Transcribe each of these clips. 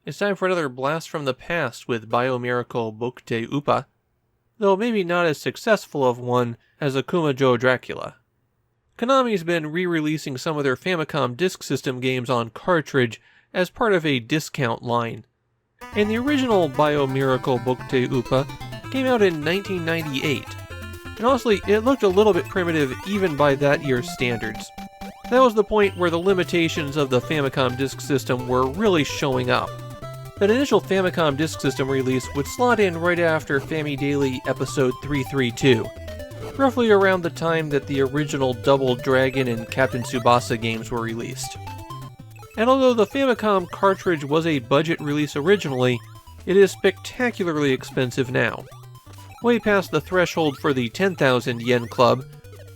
It's time for another blast from the past with Biomiracle Bokutte Upa, though maybe not as successful of one as Akuma Joe Dracula. Konami's been re-releasing some of their Famicom Disk System games on cartridge as part of a discount line. And the original Biomiracle Bokutte Upa came out in 1998. And honestly, it looked a little bit primitive even by that year's standards. That was the point where the limitations of the Famicom Disk System were really showing up. That initial Famicom Disk System release would slot in right after Famidaily Episode 332, roughly around the time that the original Double Dragon and Captain Tsubasa games were released. And although the Famicom cartridge was a budget release originally, it is spectacularly expensive now. Way past the threshold for the 10,000 yen club,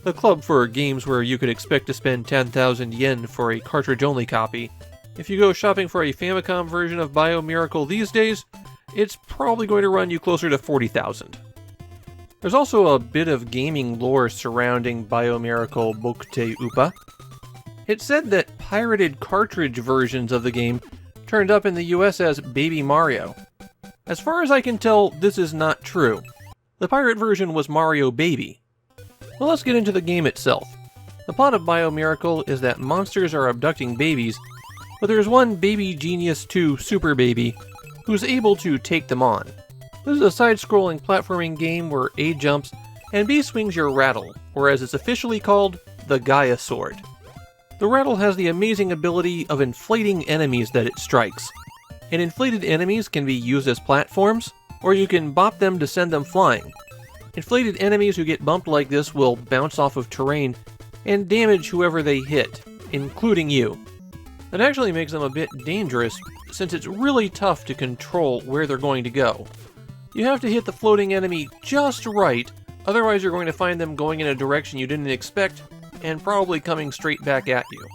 the club for games where you could expect to spend 10,000 yen for a cartridge-only copy. If you go shopping for a Famicom version of Biomiracle these days, it's probably going to run you closer to 40,000. There's also a bit of gaming lore surrounding Biomiracle Bokutte Upa. It's said that pirated cartridge versions of the game turned up in the US as Baby Mario. As far as I can tell, this is not true. The pirate version was Mario Baby. Well, let's get into the game itself. The plot of Biomiracle is that monsters are abducting babies, but there's one baby genius 2 super baby who's able to take them on. This is a side-scrolling platforming game where A jumps and B swings your rattle, or as it's officially called, the Gaia Sword. The rattle has the amazing ability of inflating enemies that it strikes. And inflated enemies can be used as platforms, or you can bop them to send them flying. Inflated enemies who get bumped like this will bounce off of terrain and damage whoever they hit, including you. That actually makes them a bit dangerous, since it's really tough to control where they're going to go. You have to hit the floating enemy just right, otherwise you're going to find them going in a direction you didn't expect, and probably coming straight back at you.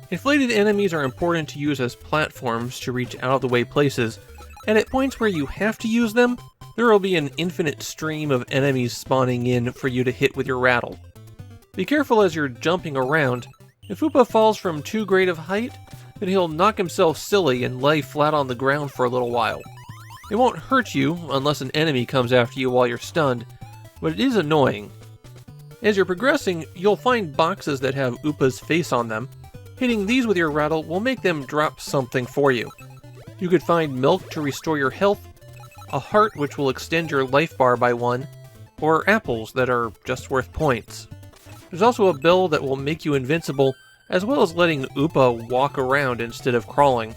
Inflated enemies are important to use as platforms to reach out-of-the-way places, and at points where you have to use them, there will be an infinite stream of enemies spawning in for you to hit with your rattle. Be careful as you're jumping around. If Upa falls from too great of height, then he'll knock himself silly and lay flat on the ground for a little while. It won't hurt you unless an enemy comes after you while you're stunned, but it is annoying. As you're progressing, you'll find boxes that have Upa's face on them. Hitting these with your rattle will make them drop something for you. You could find milk to restore your health, a heart which will extend your life bar by 1, or apples that are just worth points. There's also a bell that will make you invincible, as well as letting Upa walk around instead of crawling.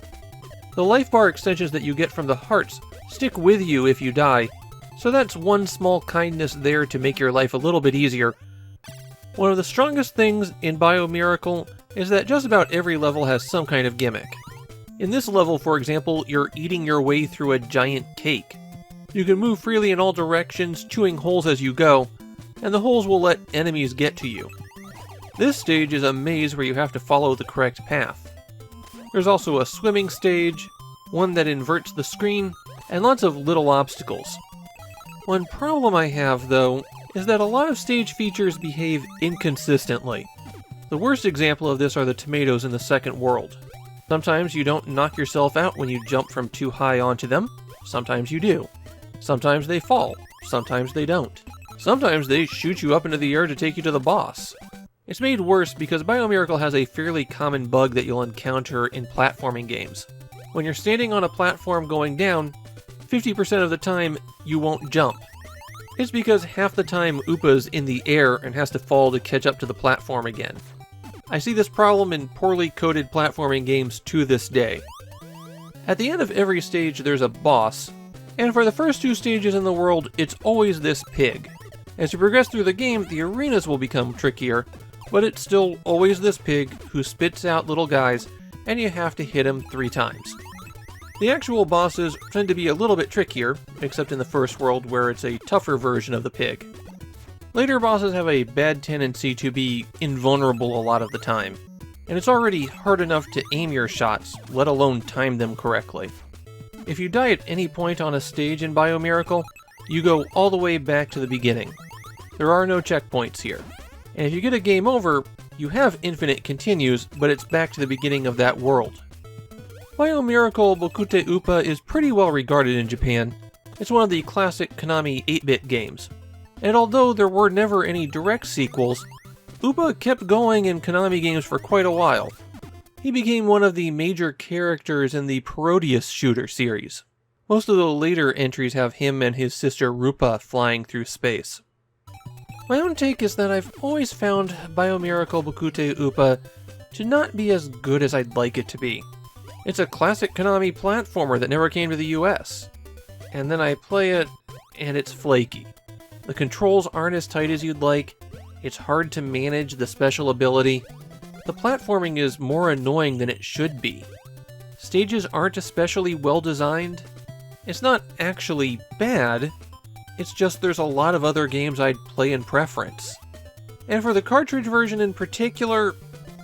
The life bar extensions that you get from the hearts stick with you if you die, so that's one small kindness there to make your life a little bit easier. One of the strongest things in Biomiracle is that just about every level has some kind of gimmick. In this level, for example, you're eating your way through a giant cake. You can move freely in all directions, chewing holes as you go, and the holes will let enemies get to you. This stage is a maze where you have to follow the correct path. There's also a swimming stage, one that inverts the screen, and lots of little obstacles. One problem I have, though, is that a lot of stage features behave inconsistently. The worst example of this are the tomatoes in the second world. Sometimes you don't knock yourself out when you jump from too high onto them, sometimes you do. Sometimes they fall, sometimes they don't. Sometimes they shoot you up into the air to take you to the boss. It's made worse because Biomiracle has a fairly common bug that you'll encounter in platforming games. When you're standing on a platform going down, 50% of the time you won't jump. It's because half the time Upa's in the air and has to fall to catch up to the platform again. I see this problem in poorly coded platforming games to this day. At the end of every stage there's a boss, and for the first 2 stages in the world it's always this pig. As you progress through the game, the arenas will become trickier, but it's still always this pig who spits out little guys, and you have to hit him 3 times. The actual bosses tend to be a little bit trickier, except in the first world where it's a tougher version of the pig. Later bosses have a bad tendency to be invulnerable a lot of the time, and it's already hard enough to aim your shots, let alone time them correctly. If you die at any point on a stage in Biomiracle, you go all the way back to the beginning. There are no checkpoints here. And if you get a game over, you have infinite continues, but it's back to the beginning of that world. Biomiracle Bokutte Upa is pretty well regarded in Japan. It's one of the classic Konami 8-bit games. And although there were never any direct sequels, Upa kept going in Konami games for quite a while. He became one of the major characters in the Parodius shooter series. Most of the later entries have him and his sister Rupa flying through space. My own take is that I've always found Biomiracle Bokutte Upa to not be as good as I'd like it to be. It's a classic Konami platformer that never came to the US. And then I play it, and it's flaky. The controls aren't as tight as you'd like, it's hard to manage the special ability, the platforming is more annoying than it should be. Stages aren't especially well designed. It's not actually bad, it's just there's a lot of other games I'd play in preference. And for the cartridge version in particular,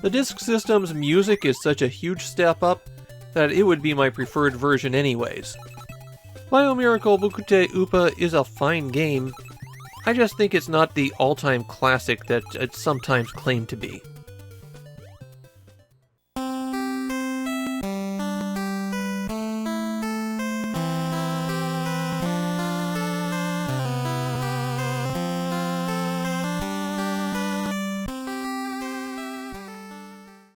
the disk system's music is such a huge step up that it would be my preferred version anyways. Biomiracle Bokutte Upa is a fine game, I just think it's not the all-time classic that it's sometimes claimed to be.